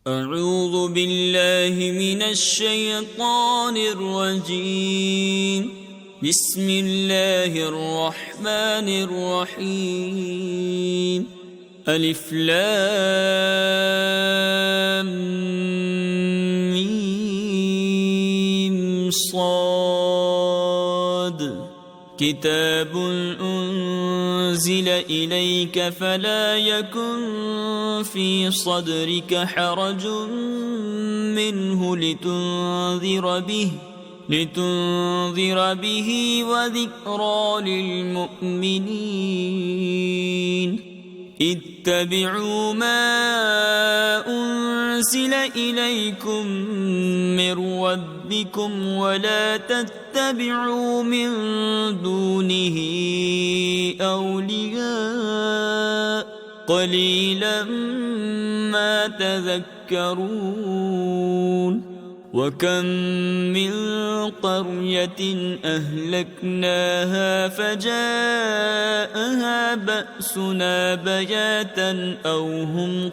أعوذ بالله من الشيطان الرجيم. بسم الله الرحمن الرحيم. ألف لام ميم صاد. كتاب أنزل إليك فلا يكن في صدرك حرج منه لتنذر به وذكرى للمؤمنين. اتبعوا ما أنزل إليكم من ربكم ولا تتبعوا من دونه أولياء قليلا ما تذكرون. وكم من قرية أهلكناها فجاءها بأسنا بياتا أو هم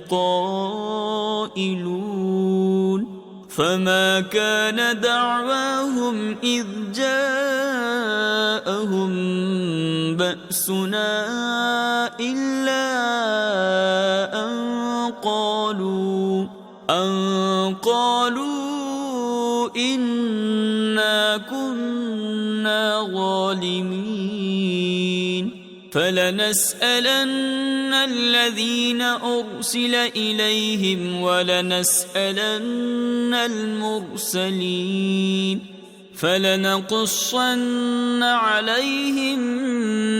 قائلون. فما كان دعواهم إذ جاءهم بأسنا إلا أن قالوا إنا كنا ظالمين. فلنسألن الذين أرسل إليهم ولنسألن المرسلين. فلنقصن عليهم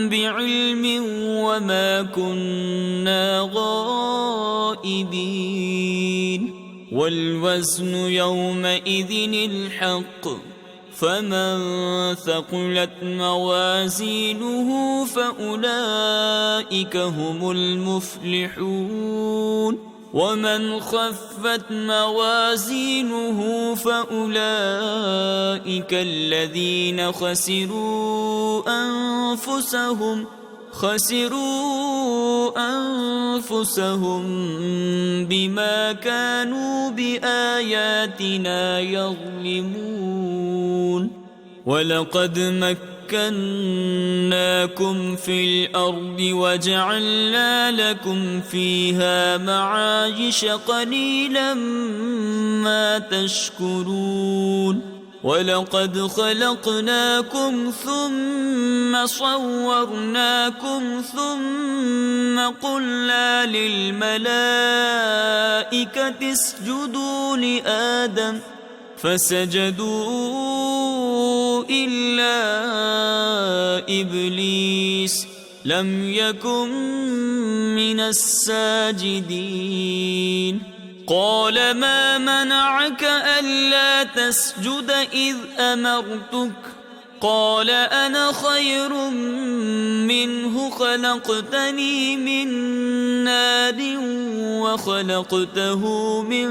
بعلم وما كنا غائبين. والوزن يومئذ الحق. فمن ثقلت موازينه فأولئك هم المفلحون. ومن خفت موازينه فأولئك الذين خسروا أنفسهم بما كانوا بآياتنا يظلمون. ولقد مكناكم في الأرض وجعلنا لكم فيها معايش قليلا ما تشكرون. ولقد خلقناكم ثم صورناكم ثم قلنا للملائكة اسجدوا لآدم فسجدوا إلا إبليس لم يكن من الساجدين. قال ما منعك ألا تسجد إذ أمرتك؟ قال أنا خير منه خلقتني من نار وخلقته من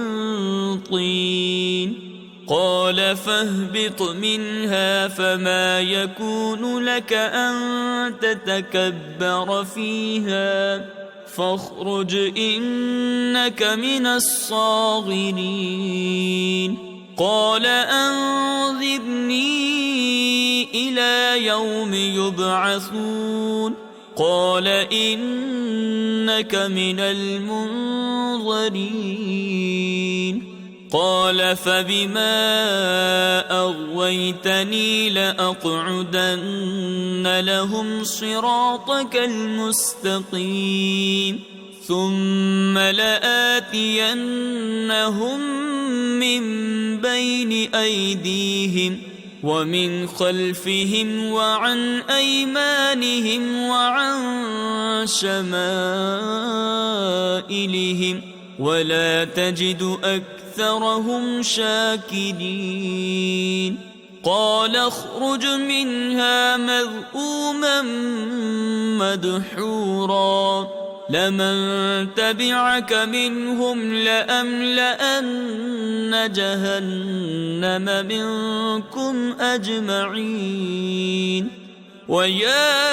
طين. قال فاهبط منها فما يكون لك أن تتكبر فيها فاخرج إنك من الصاغرين. قال أنظرني إلى يوم يبعثون. قال إنك من المنظرين. قال فبما أغويتني لأقعدن لهم صراطك المستقيم ثم لآتينهم من بين أيديهم ومن خلفهم وعن أيمانهم وعن شمائلهم ولا تجد أكثرهم شاكرين. قال اخرج منها مذءوما مدحورا لمن تبعك منهم لأملأن جهنم منكم أجمعين. ويا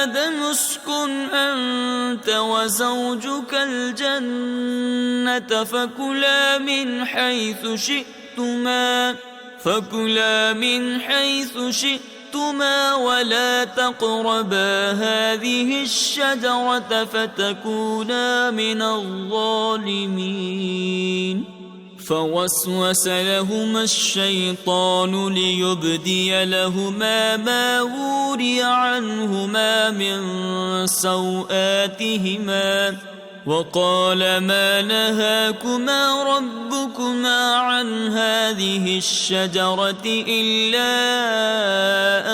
آدم اسكن تكن أنت وزوجك الجنة فكلا من حيث شئتما ولا تقربا هذه الشجرة فتكونا من الظالمين. فوسوس لهما الشيطان ليبدي لهما ما وري عنهما من سوآتهما وقال ما نهاكما ربكما عن هذه الشجرة إلا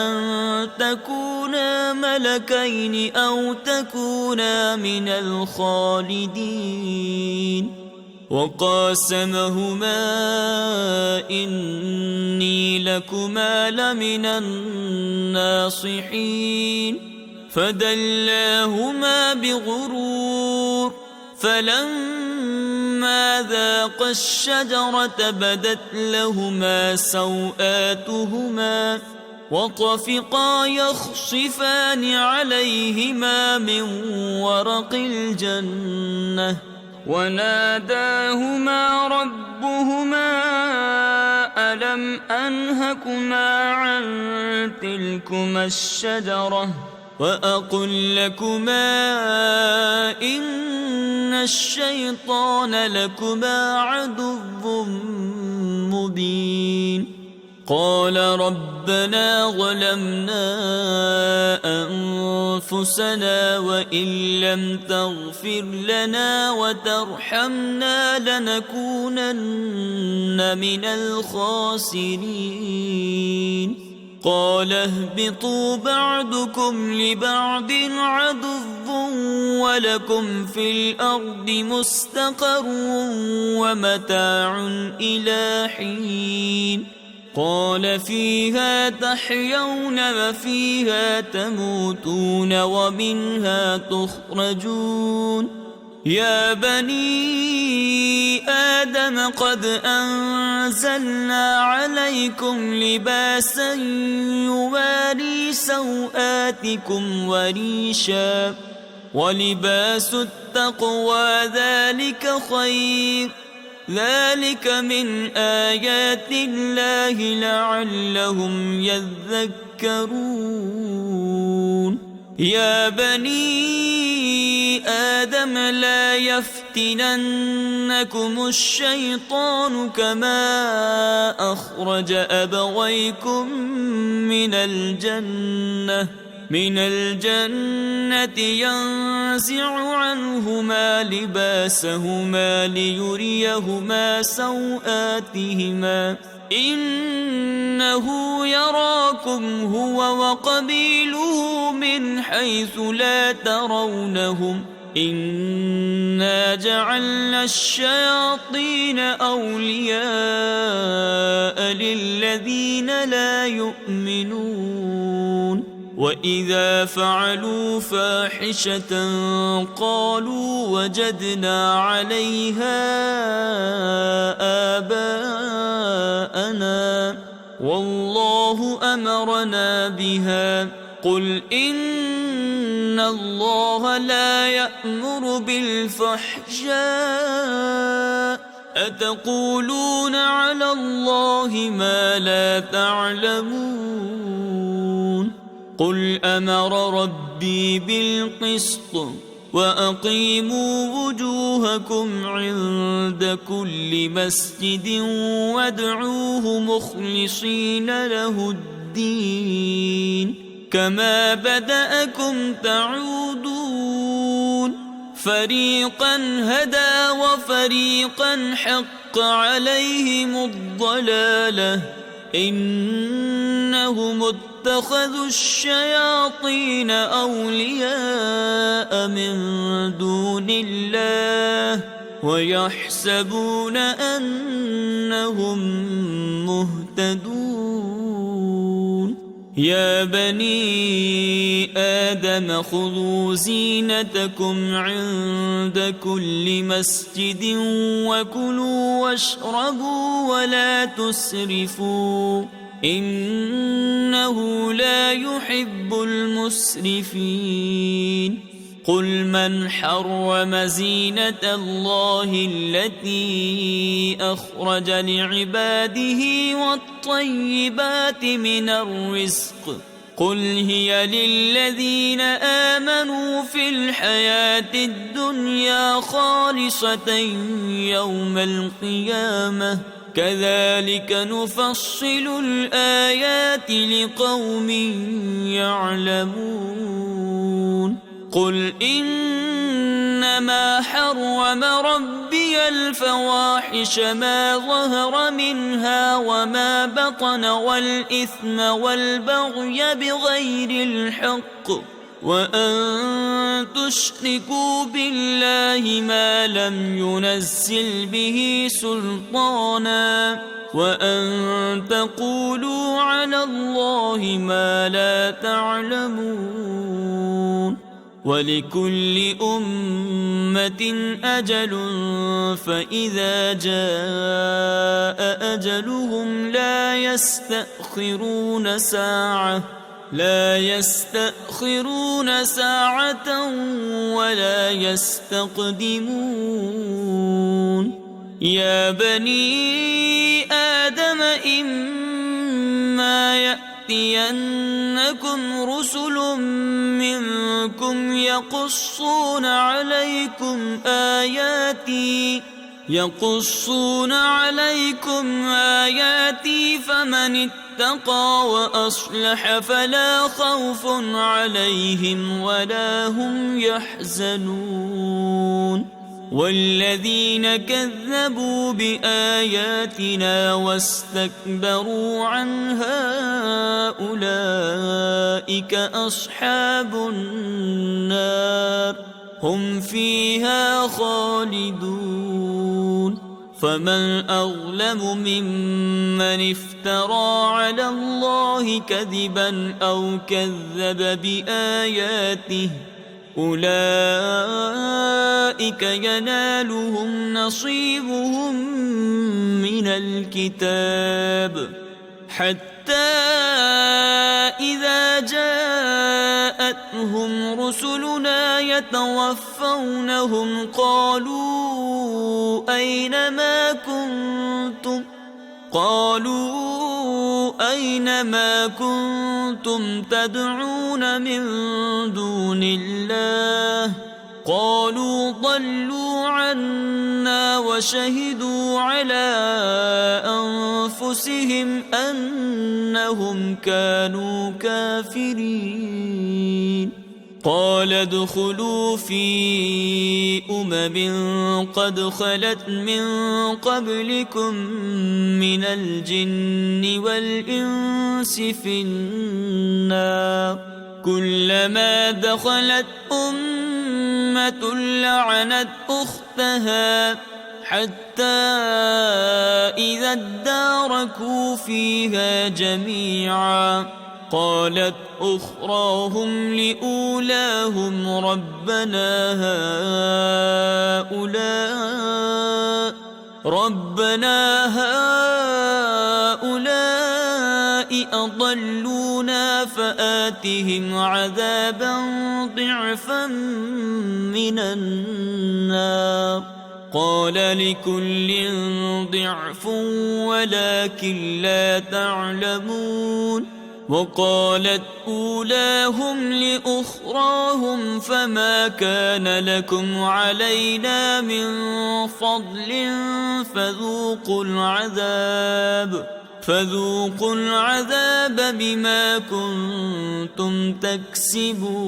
أن تكونا ملكين أو تكونا من الخالدين. وقاسمهما إني لكما لمن الناصحين. فدلاهما بغرور فلما ذاقا الشجرة بدت لهما سوآتهما وطفقا يخصفان عليهما من ورق الجنة وناداهما ربهما ألم أنهكما عن تلكما الشجرة وأقل لكما إن الشيطان لكما عدو مبين. قال ربنا ظلمنا أنفسنا وإن لم تغفر لنا وترحمنا لنكونن من الخاسرين. قال اهبطوا بعضكم لبعض عدو ولكم في الأرض مستقر ومتاع إلى حين. قال فيها تحيون وفيها تموتون ومنها تخرجون. يا بني آدم قد أنزلنا عليكم لباسا يواري سوآتكم وريشا ولباس التقوى ذلك خير ذلك من آيات الله لعلهم يذكرون. يا بني آدم لا يفتننكم الشيطان كما أخرج أبويكم من الجنة ينزع عنهما لباسهما ليريهما سوآتهما إنه يراكم هو وقبيله من حيث لا ترونهم إنا جعلنا الشياطين أولياء للذين لا يؤمنون. وإذا فعلوا فاحشة قالوا وجدنا عليها آباءنا والله أمرنا بها قل إن الله لا يأمر بالفحشاء أتقولون على الله ما لا تعلمون. قل أمر ربي بالقسط وأقيموا وجوهكم عند كل مسجد وادعوه مخلصين له الدين كما بدأكم تعودون. فريقا هدى وفريقا حق عليهم الضلالة إنهم اتخذوا الشياطين أولياء من دون الله ويحسبون أنهم مهتدون. يا بني آدم خذوا زينتكم عند كل مسجد وكلوا واشربوا ولا تسرفوا إنه لا يحب المسرفين. قل من حرم زينة الله التي أخرج لعباده والطيبات من الرزق قل هي للذين آمنوا في الحياة الدنيا خالصة يوم القيامة كذلك نفصل الآيات لقوم يعلمون قل إنما حرم ربي الفواحش ما ظهر منها وما بطن والإثم والبغي بغير الحق وأن تشركوا بالله ما لم ينزل به سلطانا وأن تقولوا على الله ما لا تعلمون ولكل أمة أجل فإذا جاء أجلهم لا يستأخرون ساعة ولا يستقدمون يا بني آدم إما يأتينكم رسل منكم يقصون عليكم آياتي فمن اتقى وأصلح فلا خوف عليهم ولا هم يحزنون والذين كذبوا بآياتنا واستكبروا عنها أولئك أصحاب النار هم فيها خالدون فمن أظلم ممن افترى على الله كذبا أو كذب بآياته أولئك ينالهم نصيبهم من الكتاب حتى إذا جاءتهم رسلنا يتوفونهم قالوا أين ما كنتم تدعون من دون الله قالوا ضلوا عنا وشهدوا على أنفسهم أنهم كانوا كافرين قال ادخلوا في قد خلت من قبلكم من الجن والإنس في النار كلما دخلت أمة لعنت أختها حتى إذا اداركوا فيها جميعا قالت أخراهم لأولاهم ربنا هؤلاء أضلونا فآتهم عذابا ضعفا من النار قال لكل ضعف ولكن لا تعلمون وقالت أولاهم لأخراهم فما كان لكم علينا من فضل فذوقوا العذاب بما كنتم تكسبون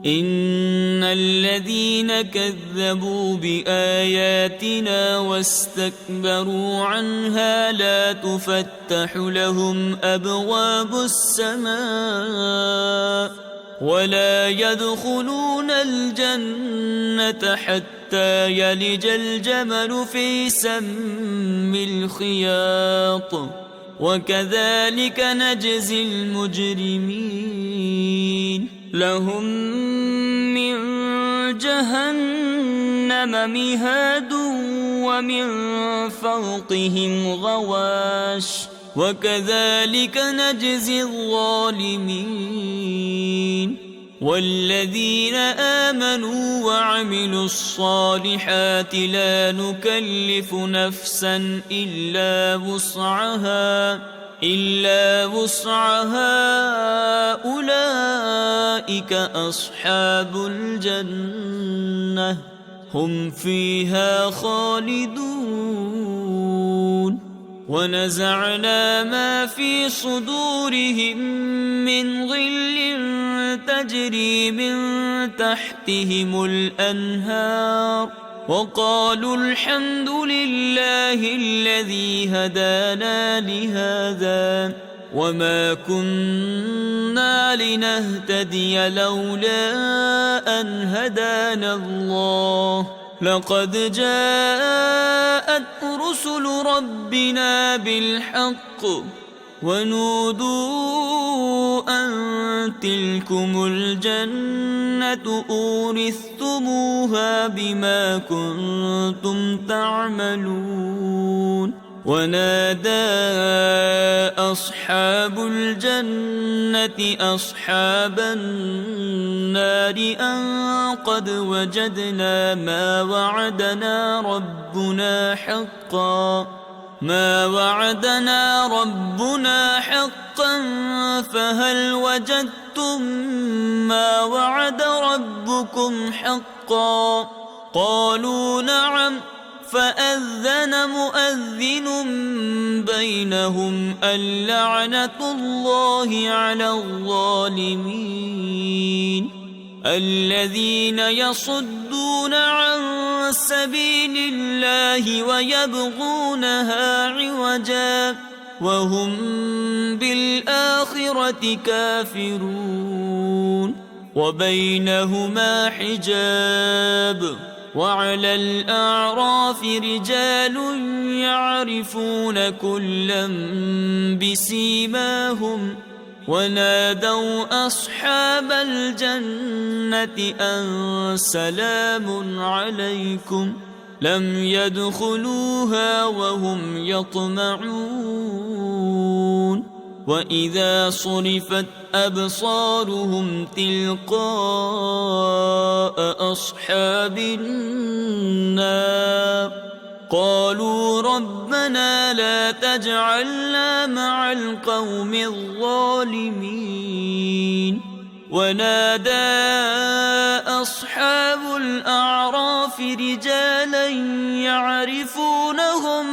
إن الذين كذبوا بآياتنا واستكبروا عنها لا تفتح لهم أبواب السماء ولا يدخلون الجنة حتى يلج الجمل في سم الخياط وكذلك نجزي المجرمين لهم من جهنم مهاد ومن فوقهم غواش وكذلك نجزي الظالمين والذين آمنوا وعملوا الصالحات لا نكلف نفسا إلا وسعها أولئك أصحاب الجنة هم فيها خالدون. ونزعنا ما في صدورهم من غل تجري من تحتهم الأنهار وقالوا الحمد لله الذي هدانا لهذا وما كنا لنهتدي لولا أن هدانا الله لقد جاءت رسل ربنا بالحق ونودوا أن تلكم الجنة أورثتموها بما كنتم تعملون. ونادى أصحاب الجنة أصحاب النار أن قد وجدنا ما وعدنا ربنا حقا فهل وجدتم ما وعد ربكم حقا؟ قالوا نعم. فأذن مؤذن بينهم اللعنة الله على الظالمين الذين يصدون عن سبيل الله ويبغونها عوجا وهم بالآخرة كافرون. وبينهما حجاب وعلى الأعراف رجال يعرفون كلا بسيماهم ونادوا أصحاب الجنة أن سلام عليكم لم يدخلوها وهم يطمعون. وإذا صرفت أبصارهم تلقاء أصحاب النار قالوا ربنا لا تجعلنا مع القوم الظالمين. ونادى أصحاب الأعراف رجالا يعرفونهم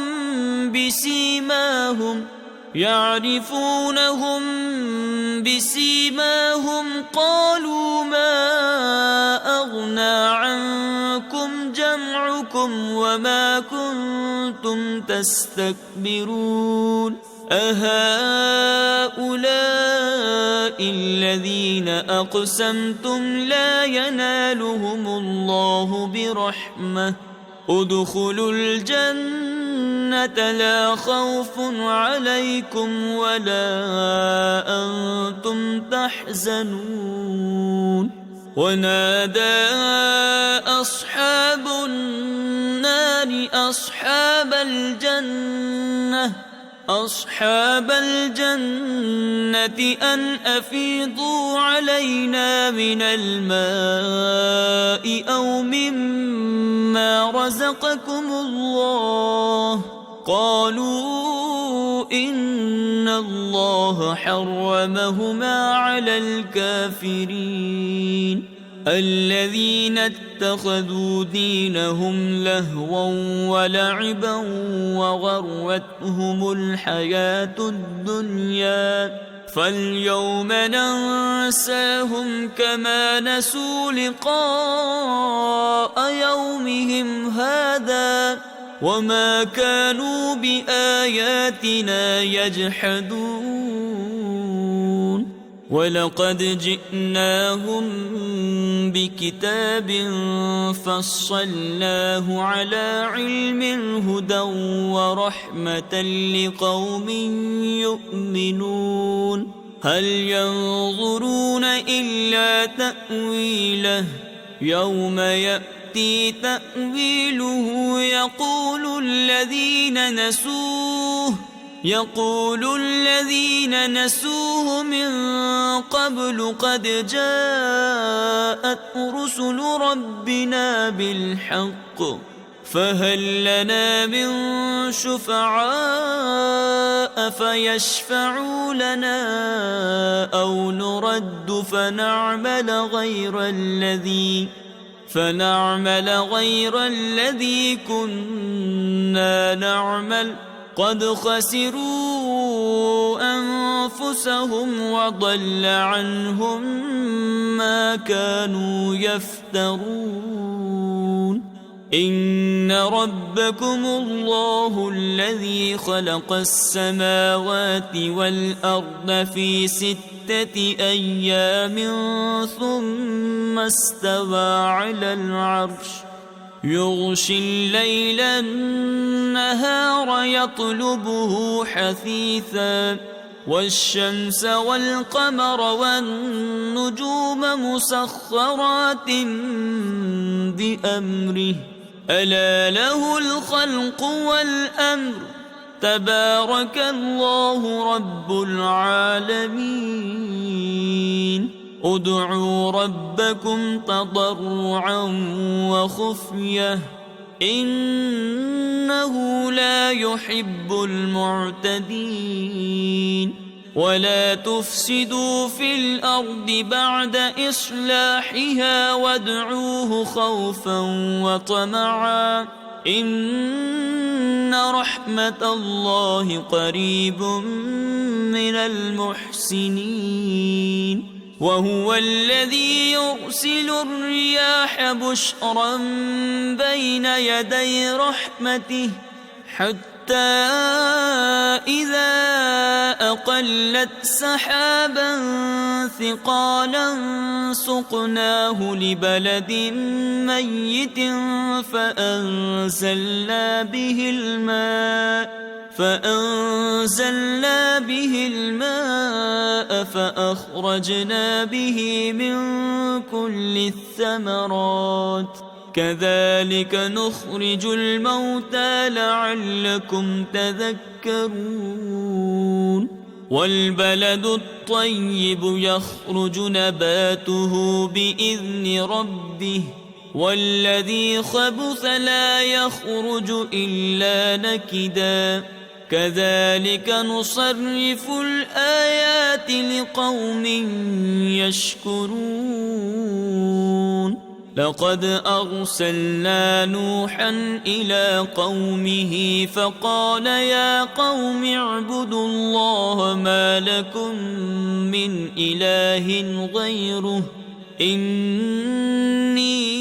بسيماهم قالوا ما أغنى عنكم جمعكم وما كنتم تستكبرون أهؤلاء الذين أقسمتم لا ينالهم الله برحمة ادخلوا الجنة لا خوف عليكم ولا أنتم تحزنون. ونادى أصحاب النار أصحاب الجنة أن أفيضوا علينا من الماء أو مما رزقكم الله قالوا إن الله حرمهما على الكافرين الذين اتخذوا دينهم لهوا ولعبا وغرتهم الحياة الدنيا فاليوم ننساهم كما نسوا لقاء يومهم هذا وما كانوا بآياتنا يجحدون. ولقد جئناهم بكتاب فصلناه على علم هدى ورحمة لقوم يؤمنون هل ينظرون إلا تأويله يوم يأتي تأويله يقول الذين نسوه من قبل قد جاءت رسل ربنا بالحق فهل لنا من شفعاء فيشفعوا لنا أو نرد فنعمل غير الذي كنا نعمل قد خسروا أنفسهم وضل عنهم ما كانوا يفترون إن ربكم الله الذي خلق السماوات والأرض في 6 أيام ثم استوى على العرش يغشي الليل النهار يطلبه حثيثا والشمس والقمر والنجوم مسخرات بأمره ألا له الخلق والأمر تبارك الله رب العالمين ادعوا ربكم تضرعا وخفية إنه لا يحب المعتدين ولا تفسدوا في الأرض بعد إصلاحها وادعوه خوفا وطمعا إن رحمة الله قريب من المحسنين وهو الذي يرسل الرياح بشرا بين يدي رحمته حتى إذا أقلت سحابا ثقالا سقناه لبلد ميت فأنزلنا به الماء فأخرجنا به من كل الثمرات كذلك نخرج الموتى لعلكم تذكرون والبلد الطيب يخرج نباته بإذن ربه والذي خبث لا يخرج إلا نكدا كذلك نصرف الآيات لقوم يشكرون لقد أرسلنا نوحا إلى قومه فقال يا قوم اعبدوا الله ما لكم من إله غيره إني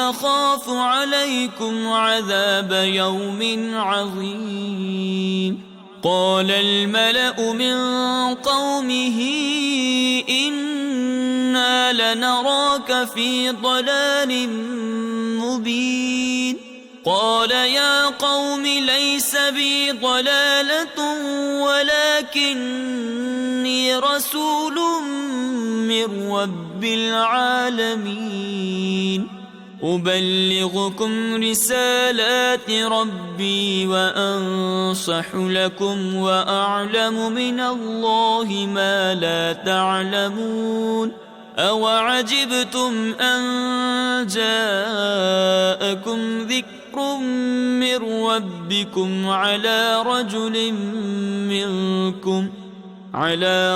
أخاف عليكم عذاب يوم عظيم قال الملأ من قومه إنا لنراك في ضلال مبين قال يا قوم ليس بي ضلالة ولكني رسول من رب العالمين أبلغكم رسالات ربي وأنصح لكم وأعلم من الله ما لا تعلمون أوعجبتم أن جاءكم ذكر من ربكم على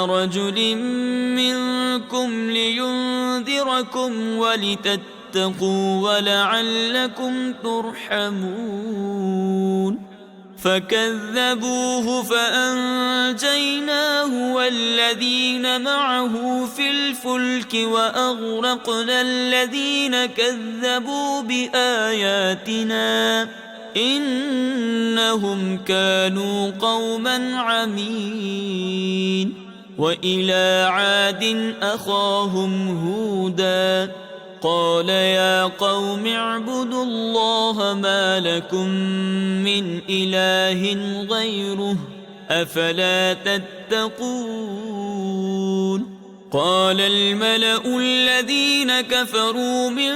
رجل منكم لينذركم ولتتقوا ولعلكم ترحمون فكذبوه فأنجيناه والذين معه في الفلك وأغرقنا الذين كذبوا بآياتنا إنهم كانوا قوما عمين وإلى عاد أخاهم هودا قال يا قوم اعبدوا الله ما لكم من إله غيره أفلا تتقون قال الملأ الذين كفروا من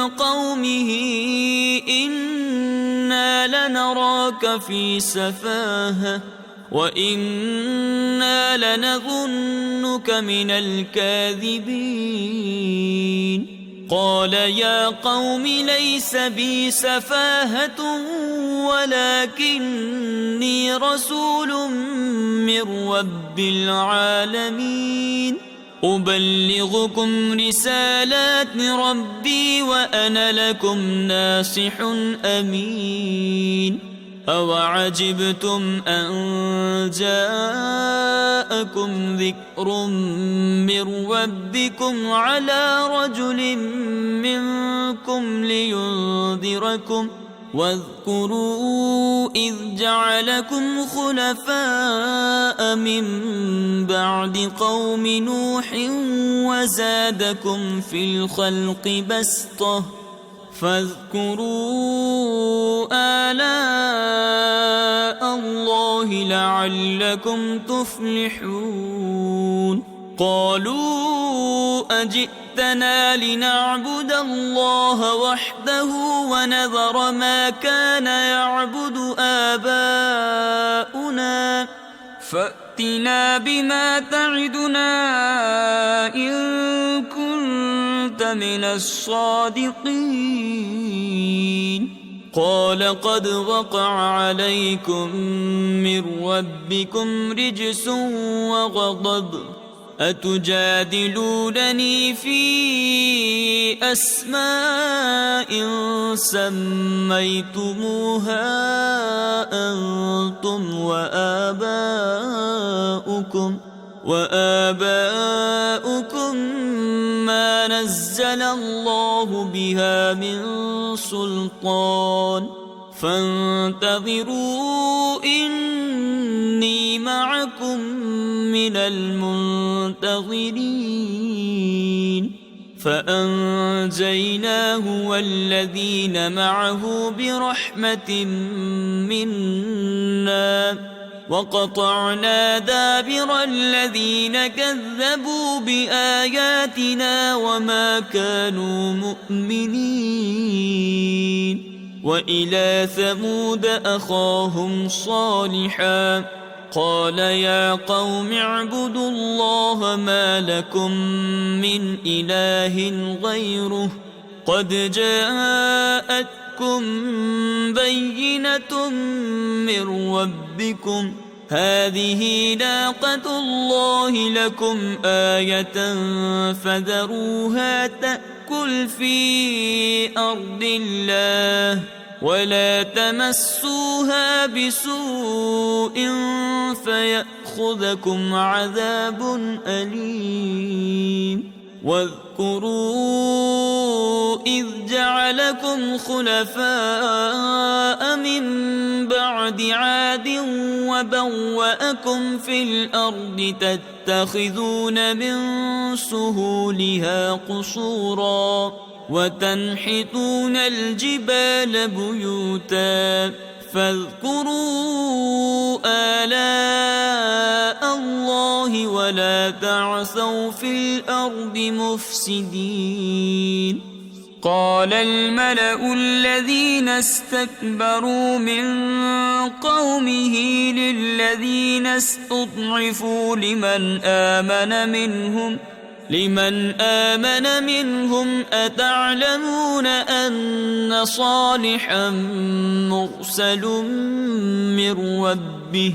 قومه إنا لنراك في سفاهة وإنا لنظنك من الكاذبين. قال يا قوم ليس بي سفاهة ولكني رسول من رب العالمين. أبلغكم رسالات ربي وأنا لكم ناصح أمين. أوعجبتم أن جاءكم ذكر من ربكم على رجل منكم لينذركم واذكروا إذ جعلكم خلفاء من بعد قوم نوح وزادكم في الخلق بسطة فاذكروا آلاء الله لعلكم تفلحون. قالوا أجئتنا لنعبد الله وحده ونذر ما كان يعبد آباؤنا فأتنا بما تعدنا إن كنت من الصادقين. قال قد وقع عليكم من ربكم رجس وغضب أتجادلونني في أسماء سميتموها أنتم وآباؤكم ما نزل الله بها من سلطان فانتظروا إني معكم من المنتظرين. فأنجيناه والذين معه برحمة منا وقطعنا دابر الذين كذبوا بآياتنا وما كانوا مؤمنين. وإلى ثمود أخاهم صالحا قال يا قوم اعبدوا الله ما لكم من إله غيره قد جاءتكم بينة من ربكم هذه ناقة الله لكم آية فذروها تأكل في أرض الله ولا تمسوها بسوء فيأخذكم عذاب أليم. واذكروا إذ جعلكم خلفاء من بعد عاد وبوأكم في الأرض تتخذون من سهولها قصورا وتنحتون الجبال بيوتا فاذكروا آلاء الله ولا تعثوا في الأرض مفسدين. قال الملأ الذين استكبروا من قومه للذين استضعفوا لمن آمن منهم أتعلمون أن صالحا مرسل من ربه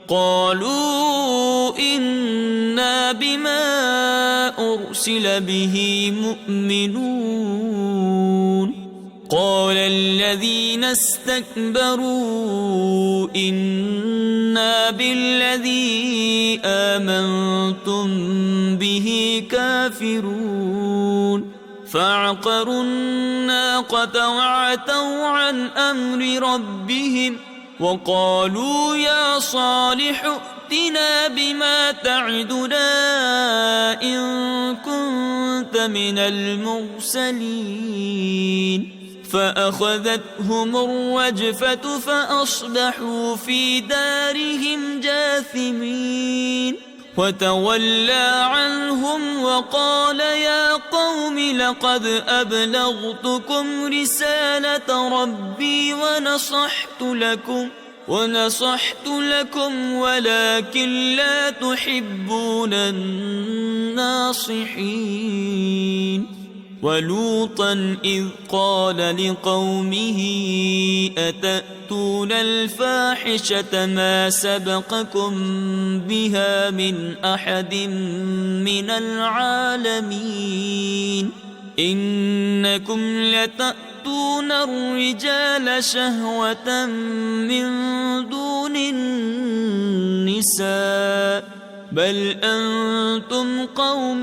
قالوا إنا بما أرسل به مؤمنون. قال الذين استكبروا إنا بالذي آمنتم به كافرون. فعقروا الناقة وعتوا عن أمر ربهم وقالوا يا صالح ائتنا بما تعدنا إن كنت من المرسلين. فأخذتهم الرجفة فأصبحوا في دارهم جاثمين. وتولى عنهم وقال يا قوم لقد أبلغتكم رسالة ربي ونصحت لكم ونصحت لكم ولكن لا تحبون الناصحين. ولوطا إذ قال لقومه أتأتون الفاحشة ما سبقكم بها من أحد من العالمين إنكم لتأتون الرجال شهوة من دون النساء بل أنتم قوم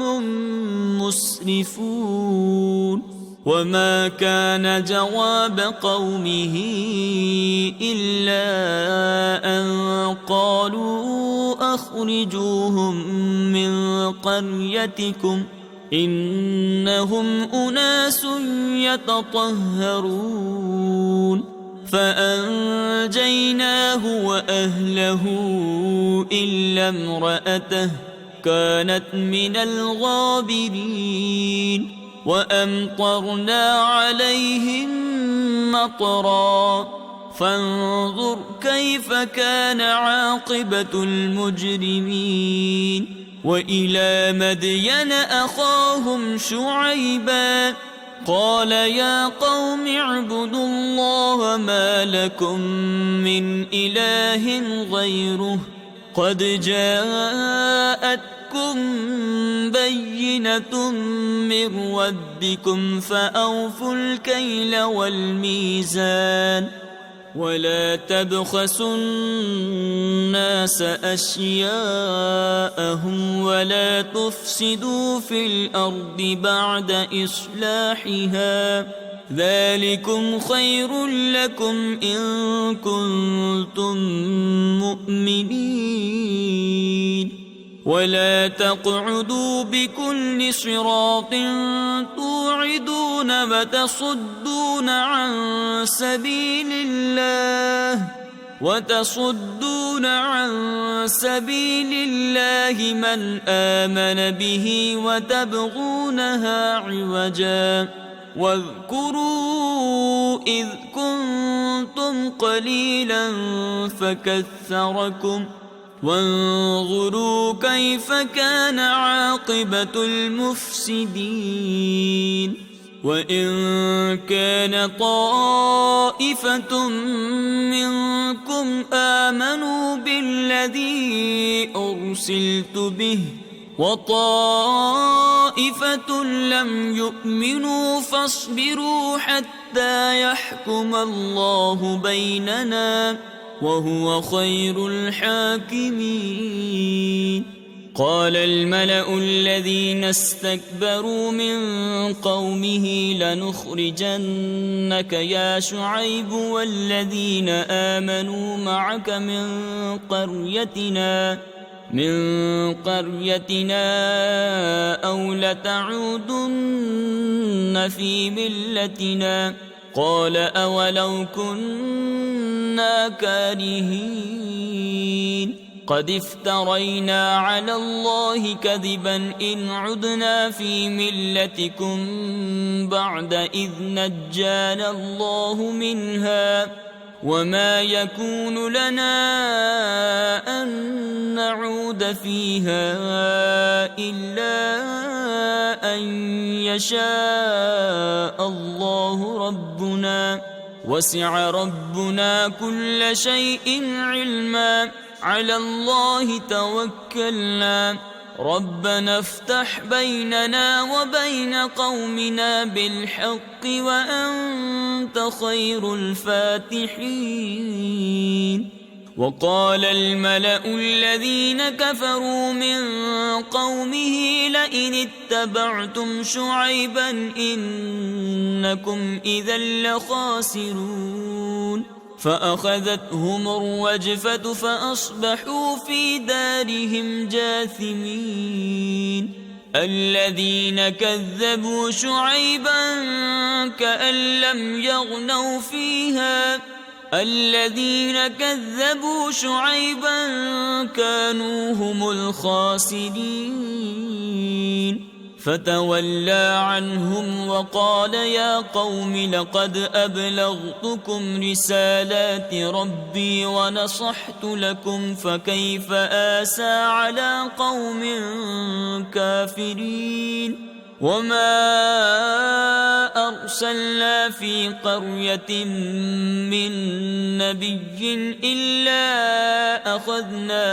مسرفون. وما كان جواب قومه إلا أن قالوا أخرجوهم من قريتكم إنهم أناس يتطهرون. فأنجيناه وأهله إلا امرأته كانت من الغابرين. وأمطرنا عليهم مطرا فانظر كيف كان عاقبة المجرمين. وإلى مدين أخاهم شعيبا قال يا قوم اعبدوا الله ما لكم من إله غيره قد جاءتكم بينة من ربكم فأوفوا الكيل والميزان ولا تبخسوا الناس أشياءهم ولا تفسدوا في الأرض بعد إصلاحها ذلكم خير لكم إن كنتم مؤمنين. ولا تقعدوا بكل صراط توعدون وتصدون عن سبيل الله من آمن به وتبغونها عوجا. واذكروا إذ كنتم قليلا فكثركم وانظروا كيف كان عاقبة المفسدين. وإن كان طائفة منكم آمنوا بالذي أرسلت به وطائفة لم يؤمنوا فاصبروا حتى يحكم الله بيننا وهو خير الحاكمين. قال الملأ الذين استكبروا من قومه لنخرجنك يا شعيب والذين آمنوا معك من قريتنا أو لتعودن في ملتنا قال أولو كنا كارهين قد افترينا على الله كذبا إن عدنا في ملتكم بعد إذ نجانا الله منها وما يكون لنا أن نعود فيها إلا أن يشاء الله ربنا وسع ربنا كل شيء علما على الله توكلنا ربنا افتح بيننا وبين قومنا بالحق وأنت خير الفاتحين. وقال الملأ الذين كفروا من قومه لئن اتبعتم شعيبا إنكم إذا لخاسرون فأخذتهم الرجفة فأصبحوا في دارهم جاثمين. الذين كذبوا شعيبا كأن لم يغنوا فيها الذين كذبوا شعيبا كانوا هم الخاسرين. فتولى عنهم وقال يا قوم لقد أبلغتكم رسالات ربي ونصحت لكم فكيف آسى على قوم كافرين وما أرسلنا في قرية من نبي إلا أخذنا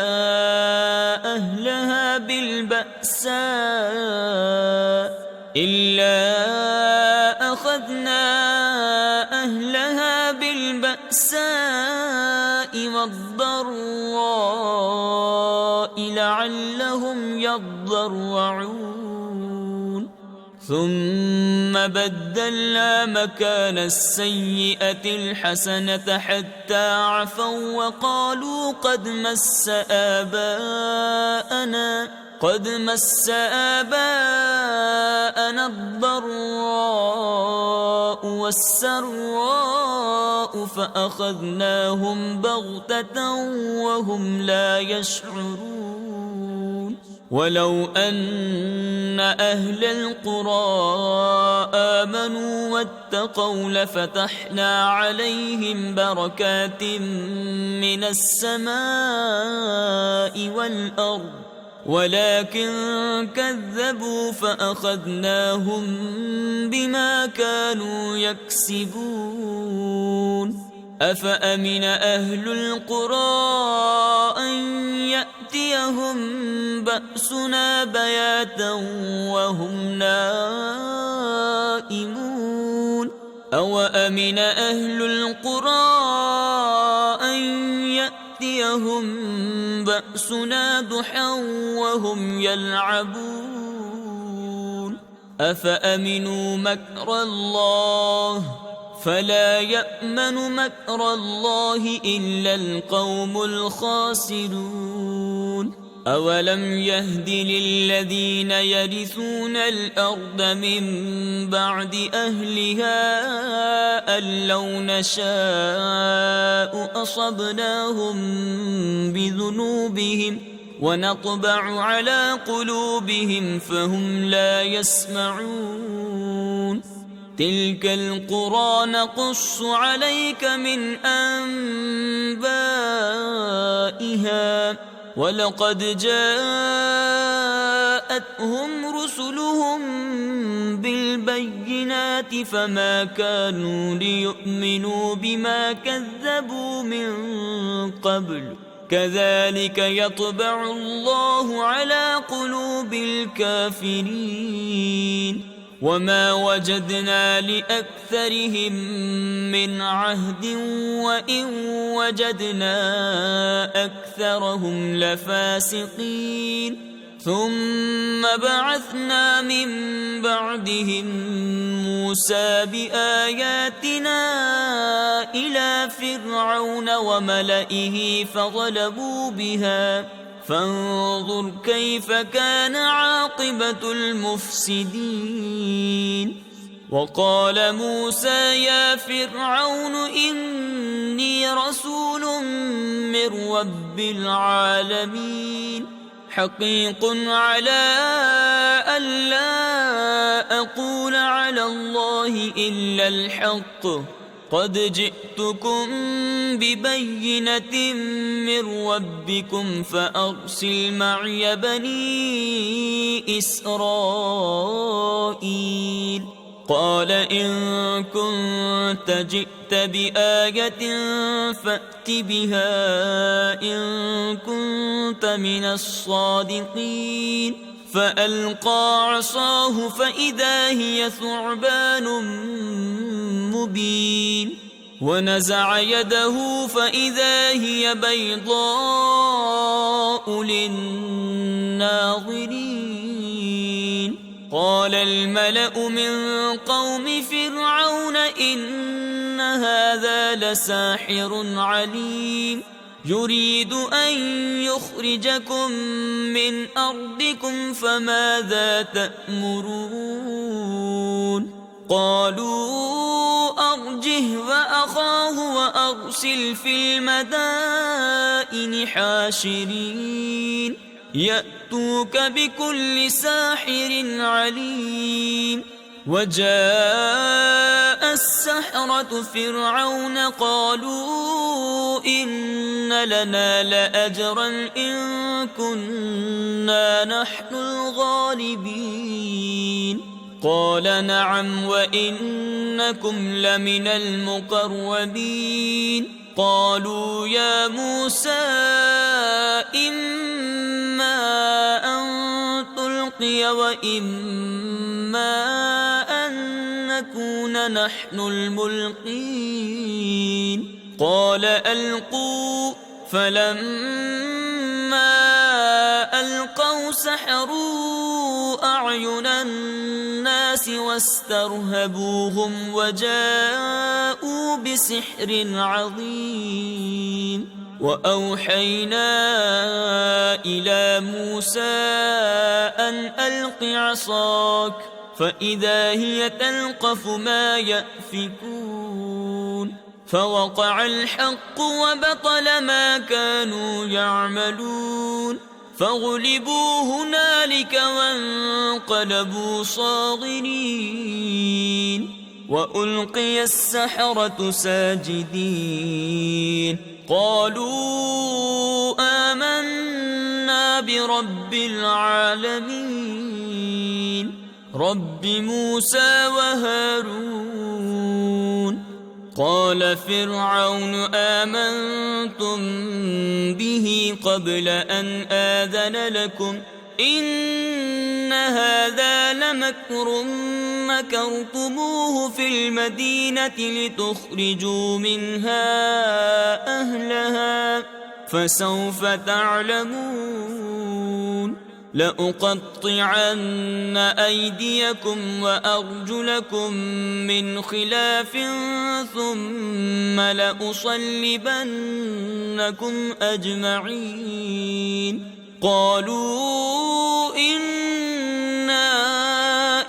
أهلها بالبأساء والضراء لعلهم يضرعون ثم بدلنا مكان السيئة الحسنة حتى عفوا وقالوا قد مس آباءنا الضراء والسراء فأخذناهم بغتة وهم لا يشعرون ولو أن أهل القرى آمنوا واتقوا لفتحنا عليهم بركات من السماء والأرض ولكن كذبوا فأخذناهم بما كانوا يكسبون أفأمن أهل القرى أن يأتيهم بأسنا بياتا وهم نائمون أوأمن أهل القرى أن يأتيهم بأسنا ضحى وهم يلعبون أفأمنوا مكر الله فلا يأمن مكر الله إلا القوم الخاسرون أولم يهد للذين يرثون الأرض من بعد أهلها أن لو نشاء أصبناهم بذنوبهم ونطبع على قلوبهم فهم لا يسمعون تلك القرى نقص عليك من أنبائها ولقد جاءتهم رسلهم بالبينات فما كانوا ليؤمنوا بما كذبوا من قبل كذلك يطبع الله على قلوب الكافرين وما وجدنا لأكثرهم من عهد وإن وجدنا أكثرهم لفاسقين ثم بعثنا من بعدهم موسى بآياتنا إلى فرعون وملئه فظلموا بها فانظر كيف كان عاقبة المفسدين وقال موسى يا فرعون إني رسول من رب العالمين حقيق على ألا أقول على الله إلا الحق قد جئتكم ببينة من ربكم فأرسل معي بني إسرائيل قال إن كنت جئت بآية فأت بها إن كنت من الصادقين فألقى عصاه فإذا هي ثعبان مبين ونزع يده فإذا هي بيضاء للناظرين قال الملأ من قوم فرعون إن هذا لساحر عليم يريد أن يخرجكم من أرضكم فماذا تأمرون قالوا أرجه وأخاه وأرسل في المدائن حاشرين يأتوك بكل ساحر عليم. وجاء السحرة فرعون قالوا إن لنا لأجرا إن كنا نحن الغالبين. قال نعم وإنكم لمن المقربين. قالوا يا موسى إما أن تلقي وإما أن نكون نحن الملقين. قال ألقوا. فلما ألقوا سحروا أعين الناس واسترهبوهم وجاءوا بسحر عظيم. وأوحينا إلى موسى أن ألق عصاك فإذا هي تلقف ما يأفكون. فوقع الحق وبطل ما كانوا يعملون. فغلبوا هنالك وانقلبوا صاغرين. وألقي السحرة ساجدين قالوا آمنا برب العالمين رب موسى وهارون. قال فرعون آمنتم به قبل أن آذن لكم إن هذا لمكر مكرتموه في المدينة لتخرجوا منها أهلها فسوف تعلمون. لأقطعن أيديكم وأرجلكم من خلاف ثم لأصلبنكم أجمعين. قالوا إنا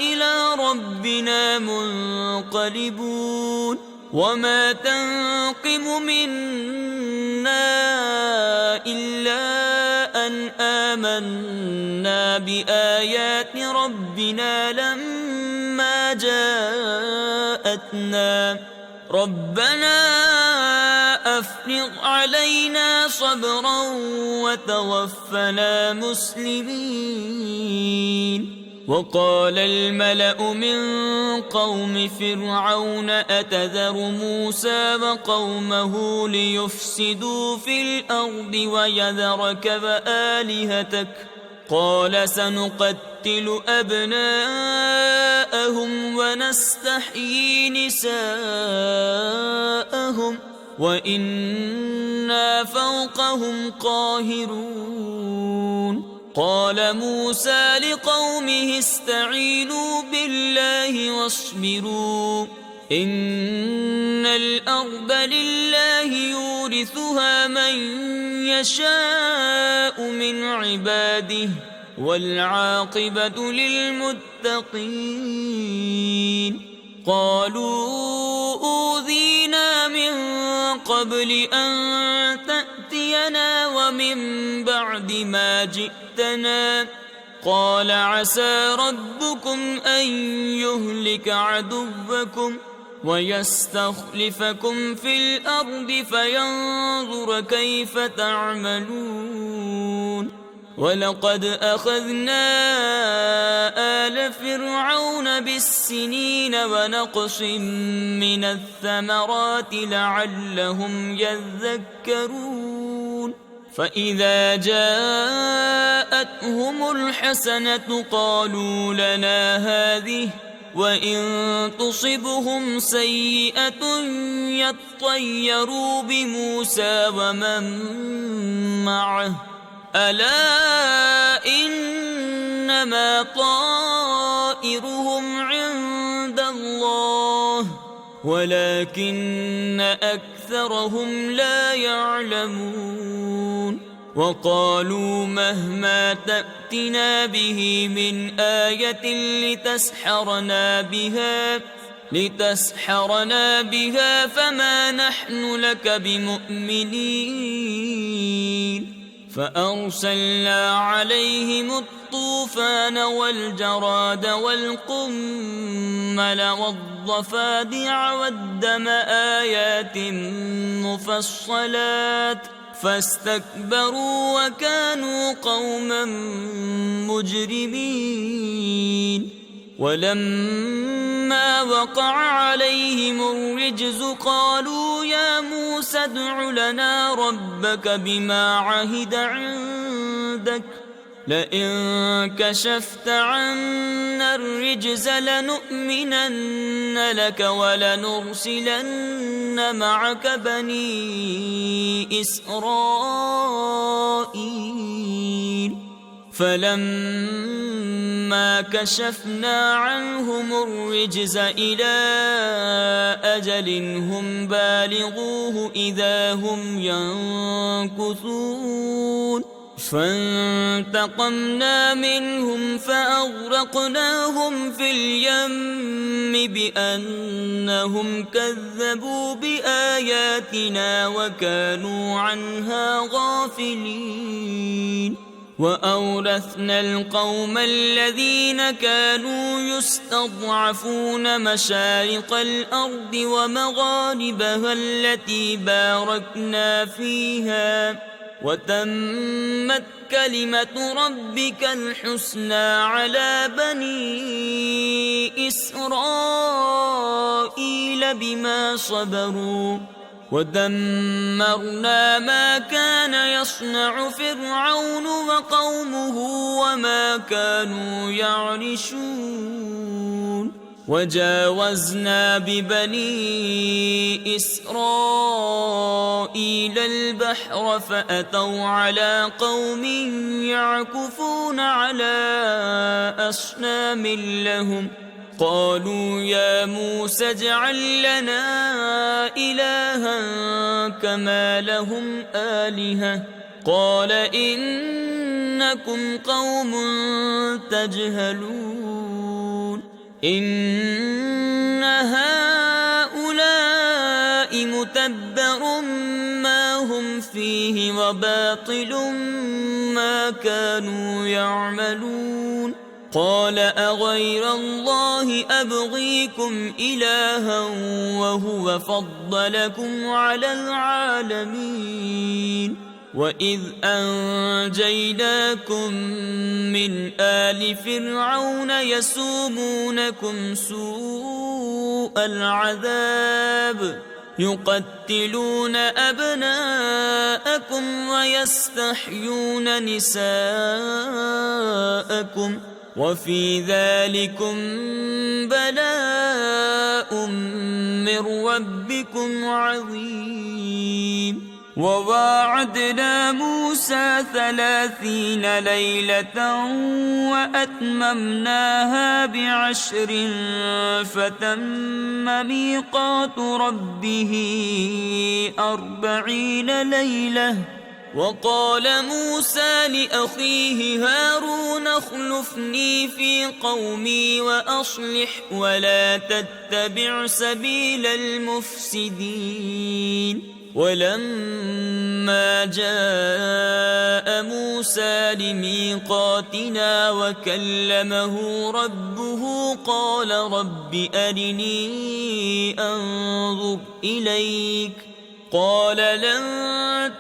إلى ربنا منقلبون. وما تنقم منا إلا أن آمنا بآيات ربنا لما جاءتنا ربنا أفرغ علينا صبرا وتوفنا مسلمين. وقال الملأ من قوم فرعون أتذر موسى وقومه ليفسدوا في الأرض ويذرك وآلهتك قال سنقتل أبناءهم ونستحيي نساءهم وإنا فوقهم قاهرون. قال موسى لقومه استعينوا بالله واصبروا إن الأرض لله يورثها من يشاء من عباده والعاقبة للمتقين. قالوا أوذينا من قبل أن تأتينا ومن بعد ما جئتنا قال عسى ربكم أن يهلك عدوكم ويستخلفكم في الأرض فينظر كيف تعملون. ولقد أخذنا آل فرعون بالسنين ونقص من الثمرات لعلهم يذكرون. فإذا جاءتهم الحسنة قالوا لنا هذه وإن تصبهم سيئة يطيروا بموسى ومن معه ألا إنما طائرهم عند الله ولكن أكثرهم لا يعلمون. وقالوا مهما تأتنا به من آية لتسحرنا بها فما نحن لك بمؤمنين. فأرسلنا عليهم الطوفان والجراد والقمل والضفادع والدم آيات مفصلات فاستكبروا وكانوا قوما مجرمين. ولما وقع عليهم الرجز قالوا يا موسى ادع لنا ربك بما عهد عندك لئن كشفت عنا الرجز لنؤمنن لك ولنرسلن معك بني إسرائيل. فلما كشفنا عنهم الرجز إلى أجل هم بالغوه إذا هم ينكثون فانتقمنا منهم فأغرقناهم في اليم بأنهم كذبوا بآياتنا وكانوا عنها غافلين. وأورثنا القوم الذين كانوا يستضعفون مشارق الأرض ومغاربها التي باركنا فيها وتمت كلمة ربك الحسنى على بني إسرائيل بما صبروا ودمرنا ما كان يصنع فرعون وقومه وما كانوا يعرشون. وجاوزنا ببني إسرائيل البحر فأتوا على قوم يعكفون على أصنام لهم قالوا يا موسى اجعل لنا إلها كما لهم آلهة قال إنكم قوم تجهلون. إن هؤلاء متبر ما هم فيه وباطل ما كانوا يعملون. قال أغير الله أبغيكم إلها وهو فضلكم على العالمين. وإذ أنجيناكم من آل فرعون يسومونكم سوء العذاب يقتلون أبناءكم ويستحيون نساءكم وفي ذلكم بلاء من ربكم عظيم. وواعدنا موسى 30 ليلة وأتممناها ب10 فتم ميقات ربه 40 ليلة. وقال موسى لأخيه هارون اخلفني في قومي وأصلح ولا تتبع سبيل المفسدين. ولما جاء موسى لميقاتنا وكلمه ربه قال رب أرني أنظر إليك قال لن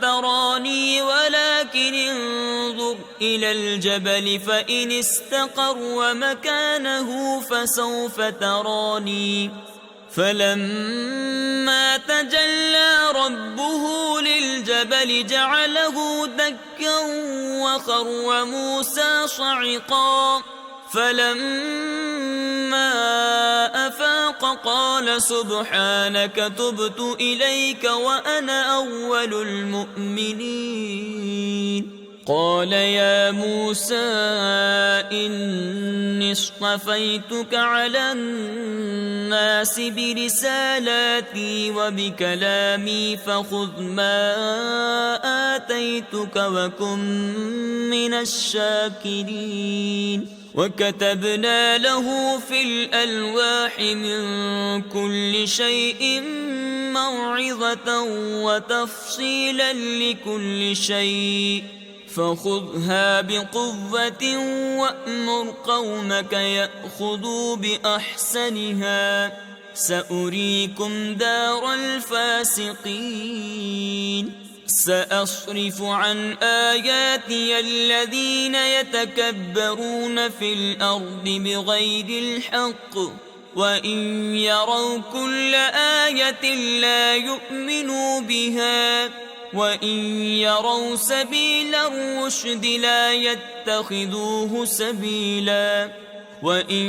تراني ولكن انظر إلى الجبل فإن استقر مكانه فسوف تراني. فلما تجلى ربه للجبل جعله دكا وخر موسى صعقا. فلما أفاق قال سبحانك تبت إليك وأنا أول المؤمنين. قال يا موسى إني اصطفيتك على الناس برسالاتي وبكلامي فخذ ما آتيتك وكن من الشاكرين. وكتبنا له في الألواح من كل شيء موعظة وتفصيلا لكل شيء فخذها بقوة وأمر قومك يأخذوا بأحسنها سأريكم دار الفاسقين سأصرف عن آياتي الذين يتكبرون في الأرض بغير الحق وإن يروا كل آية لا يؤمنوا بها وإن يروا سبيل الرشد لا يتخذوه سبيلا وإن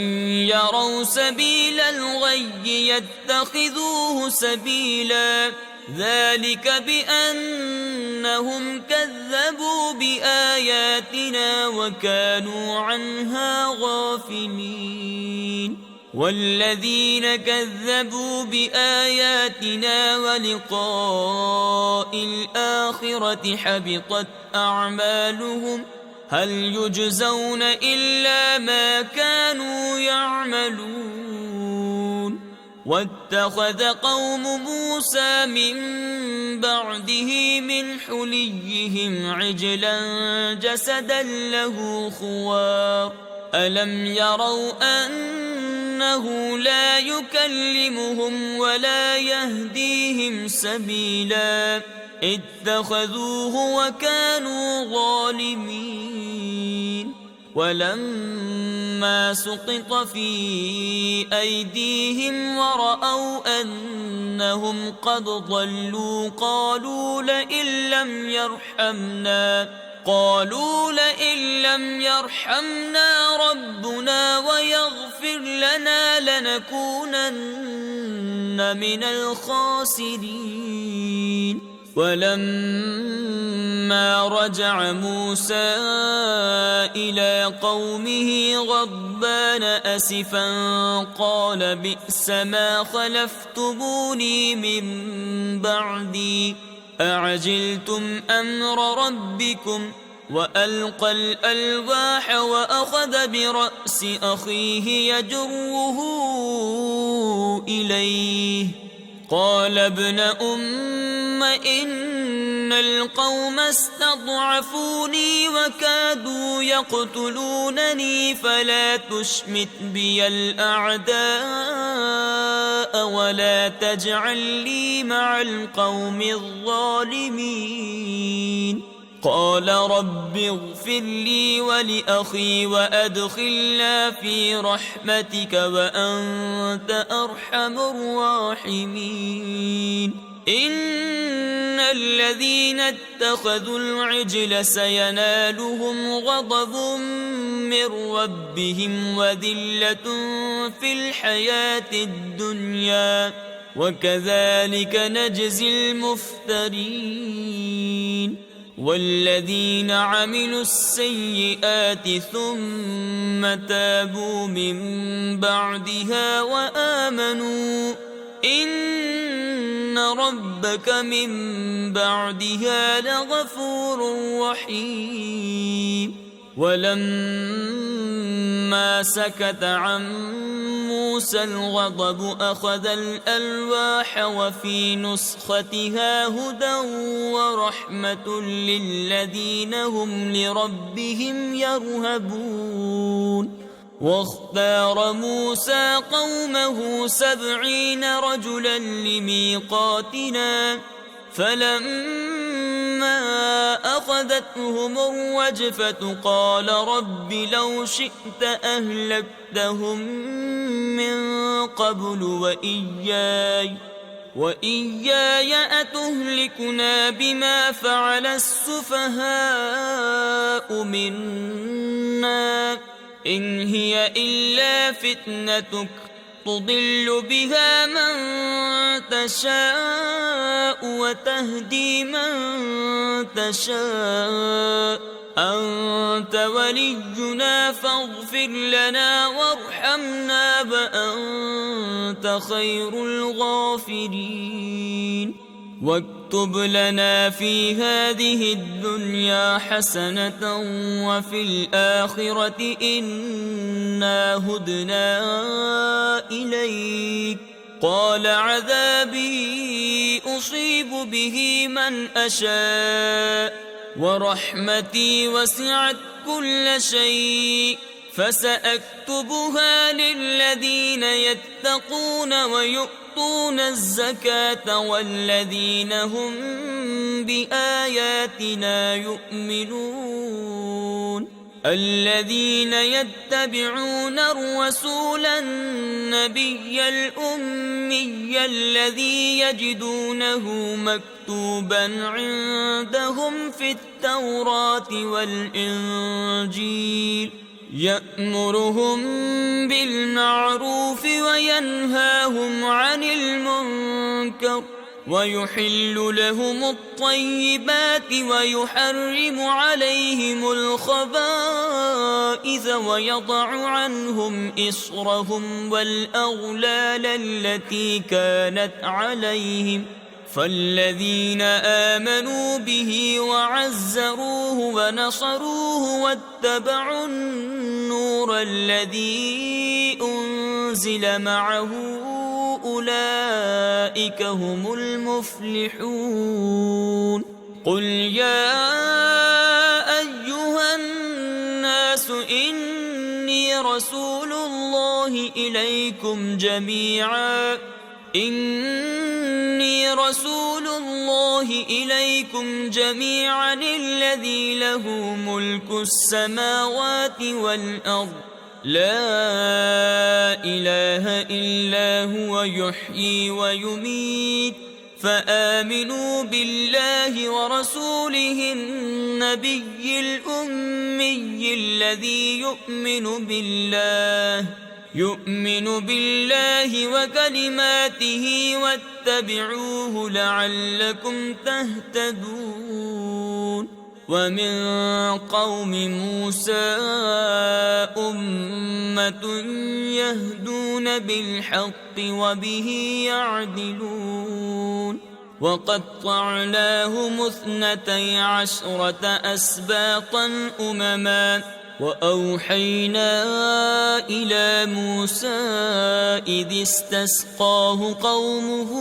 يروا سبيل الغي يتخذوه سبيلا ذلك بأنهم كذبوا بآياتنا وكانوا عنها غافلين والذين كذبوا بآياتنا ولقاء الآخرة حبطت أعمالهم هل يجزون إلا ما كانوا يعملون واتخذ قوم موسى من بعده من حليهم عجلا جسدا له خوار ألم يروا أنه لا يكلمهم ولا يهديهم سبيلا اتخذوه وكانوا ظالمين ولما سقط في أيديهم ورأوا أنهم قد ضلوا قالوا لئن لم يرحمنا ربنا ويغفر لنا لنكونن من الخاسرين ولما رجع موسى إلى قومه غضبان أسفا قال بئس ما خلفتموني من بعدي أعجلتم أمر ربكم وألقى الألواح وأخذ برأس أخيه يجره إليه قال ابن أم إن القوم استضعفوني وكادوا يقتلونني فلا تشمت بي الأعداء ولا تجعل لي مع القوم الظالمين قال رب اغفر لي ولأخي وأدخلنا في رحمتك وأنت أرحم الراحمين إن الذين اتخذوا العجل سينالهم غضب من ربهم وذلة في الحياة الدنيا وكذلك نجزي المفترين والذين عملوا السيئات ثم تابوا من بعدها وآمنوا إن ربك من بعدها لغفور رحيم ولما سكت عن موسى الغضب أخذ الألواح وفي نسختها هدى ورحمة للذين هم لربهم يرهبون واختار موسى قومه 70 رجلا لميقاتنا فلما أخذتهم الرجفة قال رب لو شئت أهلكتهم من قبل وإياي أتهلكنا بما فعل السفهاء منا إن هي إلا فتنتك تضل بها من تشاء وتهدي من تشاء أنت ولينا فاغفر لنا وارحمنا وأنت خير الغافرين واكتب لنا في هذه الدنيا حسنة وفي الآخرة إنا هدنا إليك قال عذابي أصيب به من أشاء ورحمتي وسعت كل شيء فسأكتبها للذين يتقون ويؤتون الزكاة والذين هم بآياتنا يؤمنون الذين يتبعون الرسول النبي الأمي الذي يجدونه مكتوبا عندهم في التوراة والإنجيل يأمرهم بالمعروف وينهاهم عن المنكر ويحل لهم الطيبات ويحرم عليهم الخبائث ويضع عنهم إصرهم والأغلال التي كانت عليهم فالذين آمنوا به وعزروه ونصروه واتبعوا النور الذي أنزل معه أولئك هم المفلحون قل يا أيها الناس إني رسول الله إليكم جميعا الذي له ملك السماوات والأرض لا إله إلا هو يحيي ويميت فآمنوا بالله ورسوله النبي الأمي الذي يؤمن بالله وكلماته واتبعوه لعلكم تهتدون ومن قوم موسى أمة يهدون بالحق وبه يعدلون وقطعناهم 12 أسباطا أمما وأوحينا إلى موسى إذ استسقاه قومه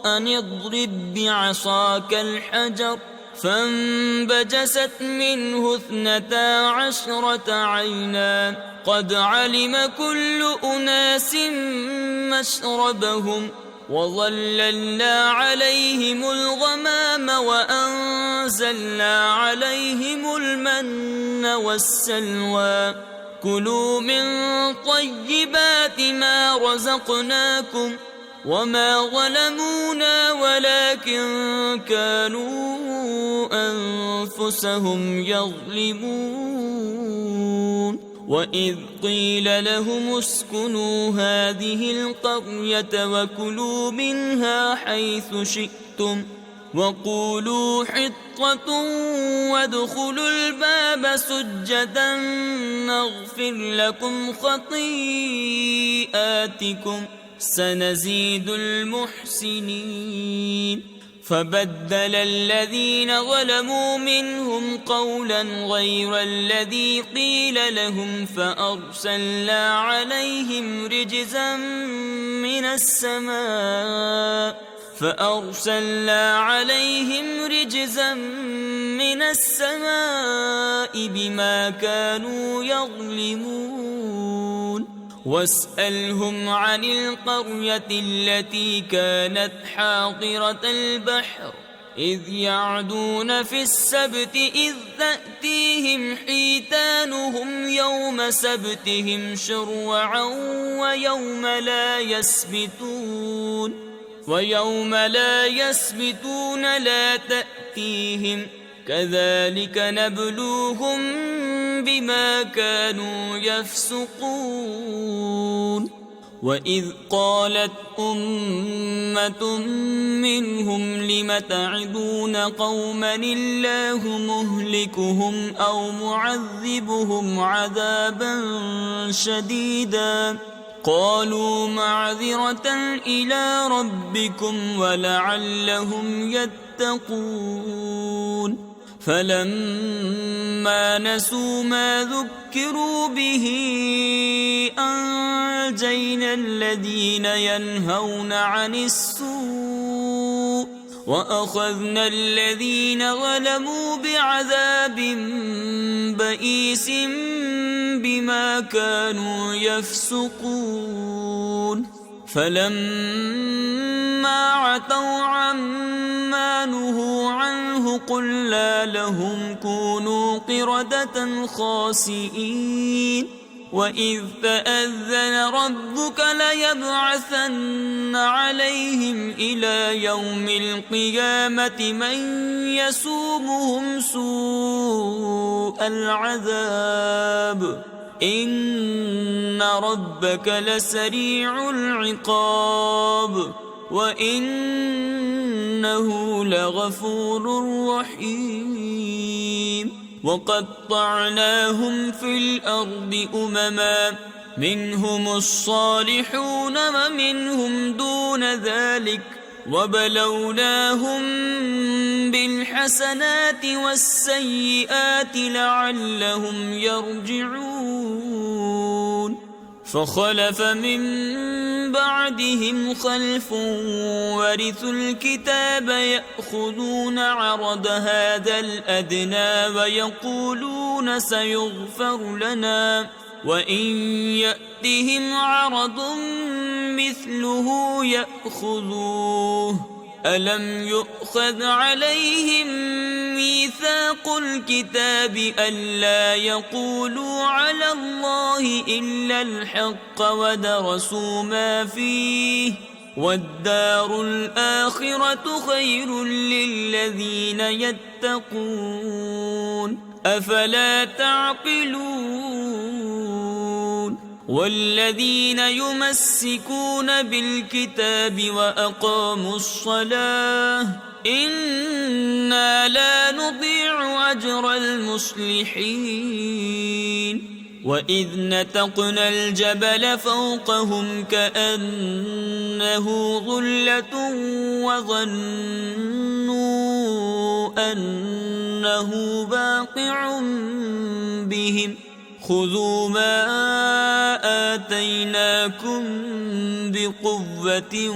أن اضرب بعصاك الحجر فانبجست منه 12 عينا قد علم كل أناس مشربهم وظللنا عليهم الغمام وأنزلنا عليهم المن والسلوى كلوا من طيبات ما رزقناكم وما ظلمونا ولكن كانوا أنفسهم يظلمون وإذ قيل لهم اسكنوا هذه القرية وكلوا منها حيث شئتم وقولوا حطة وادخلوا الباب سجدا نغفر لكم خطيئاتكم سنزيد المحسنين فبدل الذين ظلموا منهم قولا غير الذي قيل لهم فأرسلنا عليهم رجزا من السماء بما كانوا يظلمون واسألهم عن القرية التي كانت حاضرة البحر إذ يعدون في السبت إذ تأتيهم حيتانهم يوم سبتهم شرعا ويوم لا يسبتون لا تأتيهم كذلك نبلوهم بما كانوا يفسقون وإذ قالت أمة منهم لم تعظون قوما الله مهلكهم أو معذبهم عذابا شديدا قالوا معذرة إلى ربكم ولعلهم يتقون فلما نسوا ما ذكروا به أنجينا الذين ينهون عن السوء وأخذنا الذين ظلموا بعذاب بئيس بما كانوا يفسقون فلما عتوا عما نهوا عنه قلنا لهم كونوا قردة خاسئين وإذ تأذن ربك ليبعثن عليهم إلى يوم القيامة من يسومهم سوء العذاب إن ربك لسريع العقاب وإنه لغفور رحيم وقطعناهم في الأرض أمما منهم الصالحون ومنهم دون ذلك وبلوناهم بالحسنات والسيئات لعلهم يرجعون فخلف من بعدهم خلف ورثوا الكتاب يأخذون عرض هذا الأدنى ويقولون سيغفر لنا وإن يأتهم عرض مثله يأخذوه ألم يؤخذ عليهم ميثاق الكتاب ألا يقولوا على الله إلا الحق ودرسوا ما فيه والدار الآخرة خير للذين يتقون أفلا تعقلون والذين يمسكون بالكتاب وأقاموا الصلاة إنا لا نضيع أجر المصلحين وإذ نتقنا الجبل فوقهم كأنه ظلة وظنوا أنه واقع بهم خذوا ما آتيناكم بقوة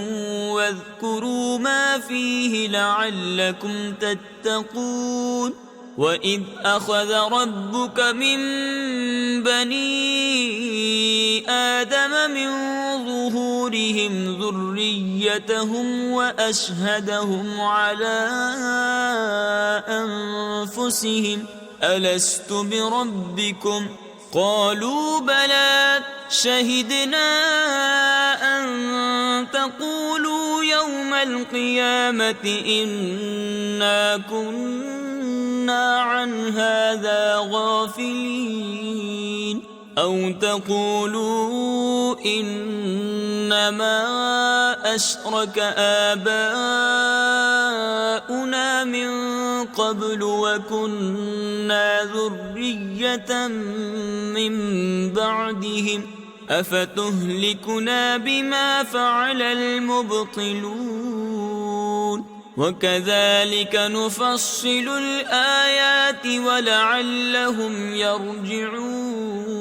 واذكروا ما فيه لعلكم تتقون وإذ أخذ ربك من بني آدم من ظهورهم ذريتهم وأشهدهم على أنفسهم ألست بربكم قالوا بلى شهدنا أن تقولوا يوم القيامة إنا كنا عن هذا غافلين أو تقولوا إنما أشرك آباؤنا من قبل وكنا ذرية من بعدهم أفتهلكنا بما فعل المبطلون وكذلك نفصل الآيات ولعلهم يرجعون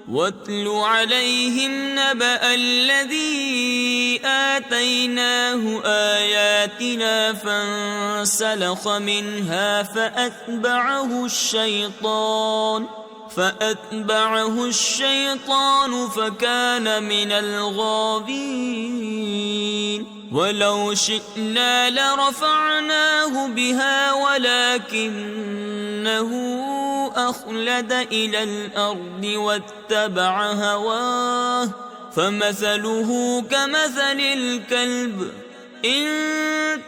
واتل عليهم نبأ الذي آتيناه آياتنا فانسلخ منها فأتبعه الشيطان فكان من الغاوين ولو شئنا لرفعناه بها ولكنه أخلد إلى الأرض واتبع هواه فمثله كمثل الكلب إن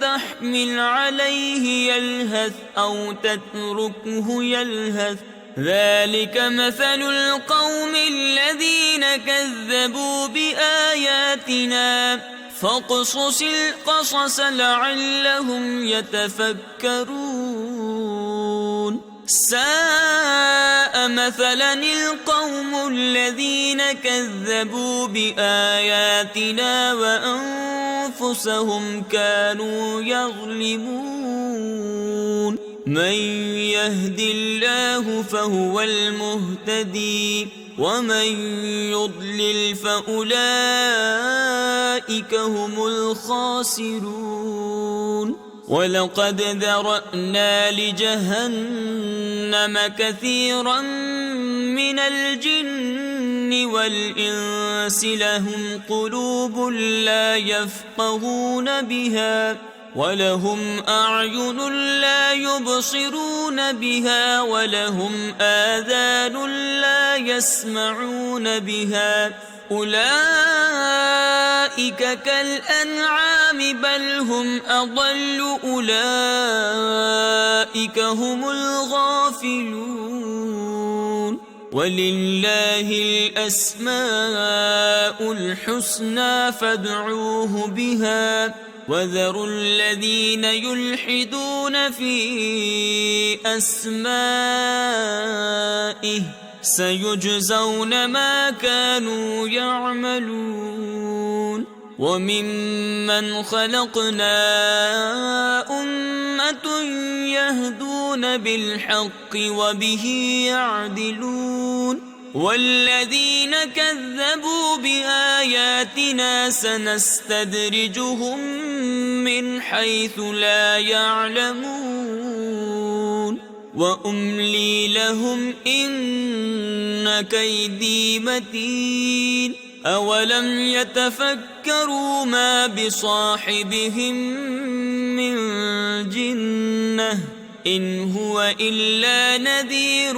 تحمل عليه يلهث أو تتركه يلهث ذلك مثل القوم الذين كذبوا بآياتنا فاقصص القصص لعلهم يتفكرون ساء مثلا القوم الذين كذبوا بآياتنا وأنفسهم كانوا يظلمون من يهد الله فهو المهتدي ومن يضلل فأولئك هم الخاسرون ولقد ذرأنا لجهنم كثيرا من الجن والإنس لهم قلوب لا يفقهون بها ولهم أعين لا يبصرون بها ولهم آذان لا يسمعون بها أولئك كالأنعام بل هم أضل أولئك هم الغافلون ولله الأسماء الحسنى فادعوه بها وذروا الذين يلحدون في أسمائه سيجزون ما كانوا يعملون وممن خلقنا أمة يهدون بالحق وبه يعدلون والذين كذبوا بآياتنا سنستدرجهم من حيث لا يعلمون وأملي لهم إن كيدي متين أولم يتفكروا ما بصاحبهم من جنة إن هو إلا نذير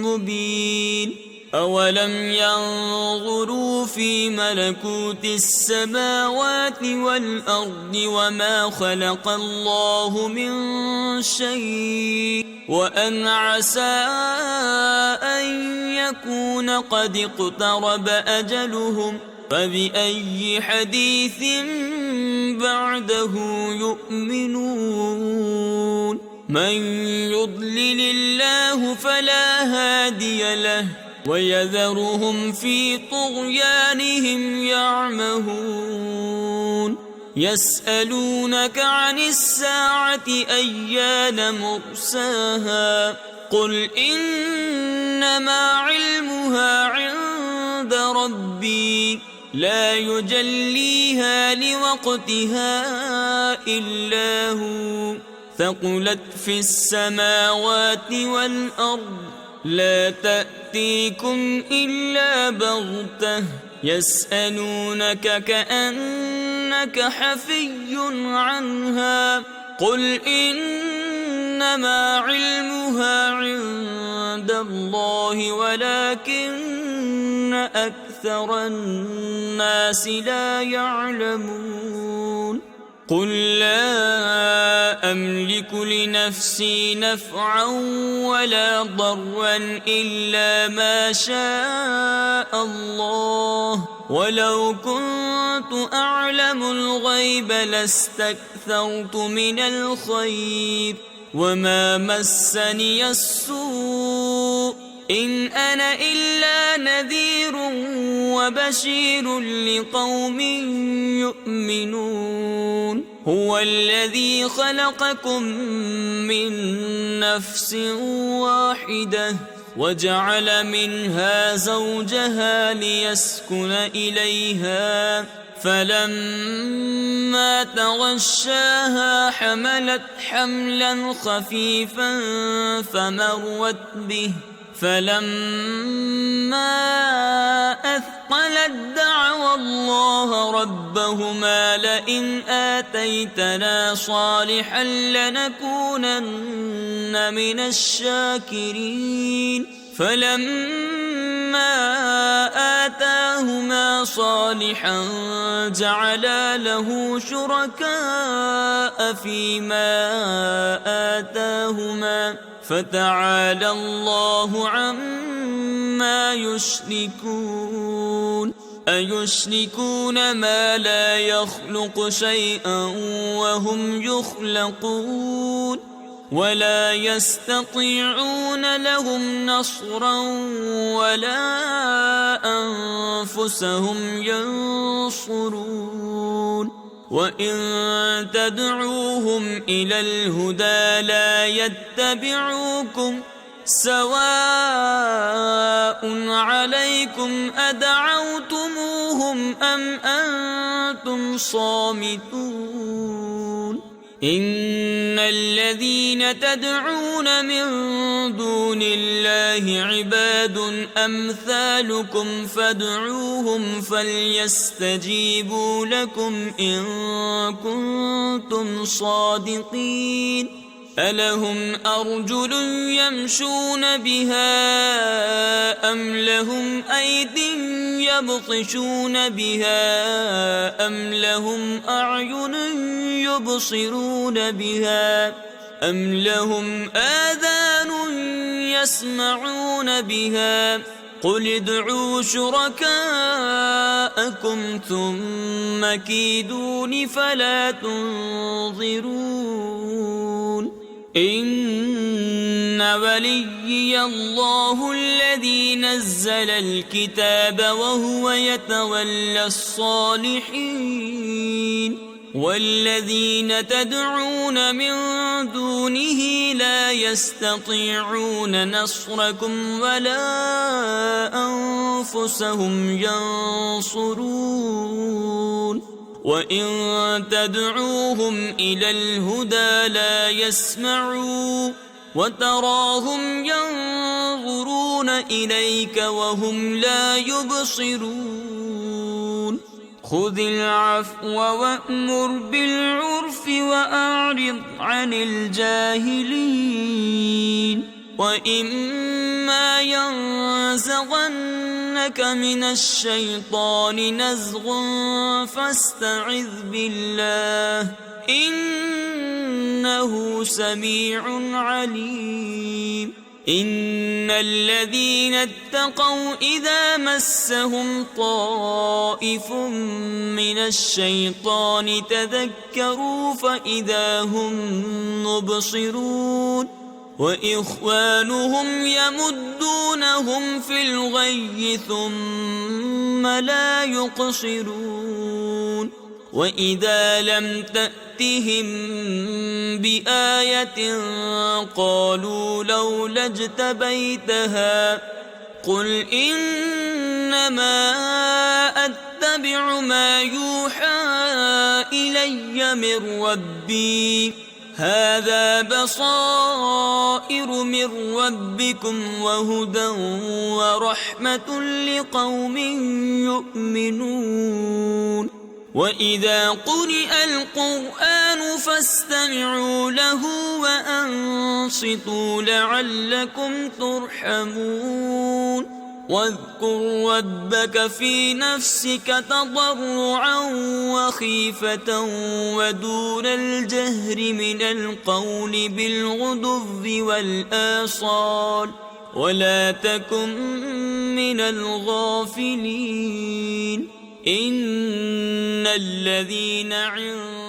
مبين أولم ينظروا في ملكوت السماوات والأرض وما خلق الله من شيء وأن عسى أن يكون قد اقترب أجلهم فبأي حديث بعده يؤمنون من يضلل الله فلا هادي له ويذرهم في طغيانهم يعمهون يسألونك عن الساعة أيان مرساها قل إنما علمها عند ربي لا يجليها لوقتها إلا هو ثقلت في السماوات والأرض لا تأتيكم إلا بغتة يسألونك كأنك حفي عنها قل إنما علمها عند الله ولكن أكثر الناس لا يعلمون قل لا أملك لنفسي نفعا ولا ضرا إلا ما شاء الله ولو كنت أعلم الغيب لاستكثرت من الخير وما مسني السوء إن أنا إلا نذير وبشير لقوم يؤمنون هو الذي خلقكم من نفس واحدة وجعل منها زوجها ليسكن إليها فلما تغشاها حملت حملا خفيفا فمرت به فلما أثقلت دعوا الله ربهما لئن آتيتنا صالحا لنكونن من الشاكرين فلما آتاهما صالحا جعلا له شركاء فيما آتاهما فتعالى الله عما يشركون أيشركون ما لا يخلق شيئا وهم يخلقون ولا يستطيعون لهم نصرا ولا أنفسهم ينصرون وإن تدعوهم إلى الهدى لا يتبعوكم سواء عليكم أدعوتموهم أم أنتم صامتون إن الذين تدعون من دون الله عباد أمثالكم فادعوهم فليستجيبوا لكم إن كنتم صادقين ألهم أرجل يمشون بها أم لهم أيد يبطشون بها أم لهم أعين يبصرون بها أم لهم آذان يسمعون بها قل ادعوا شركاءكم ثم كيدون فلا تنظرون إن وليي الله الذي نزل الكتاب وهو يتولى الصالحين والذين تدعون من دونه لا يستطيعون نصركم ولا أنفسهم ينصرون وإن تدعوهم إلى الهدى لا يسمعوا وتراهم ينظرون إليك وهم لا يبصرون خذ العفو وأمر بالعرف وأعرض عن الجاهلين وإما ينزغنك من الشيطان نزغ فاستعذ بالله إنه سميع عليم إن الذين اتقوا إذا مسهم طائف من الشيطان تذكروا فإذا هم مبصرون وإخوانهم يمدونهم في الغي ثم لا يقصرون وإذا لم تأتهم بآية قالوا لولا اجتبيتها قل إنما أتبع ما يوحى إلي من ربي هذا بصائر من ربكم وهدى ورحمة لقوم يؤمنون وإذا قرئ القرآن فاستمعوا له وأنصتوا لعلكم ترحمون واذكر ربك في نفسك تضرعا وخيفة ودون الجهر من القول بالغدو والآصال ولا تكن من الغافلين إن الذين عند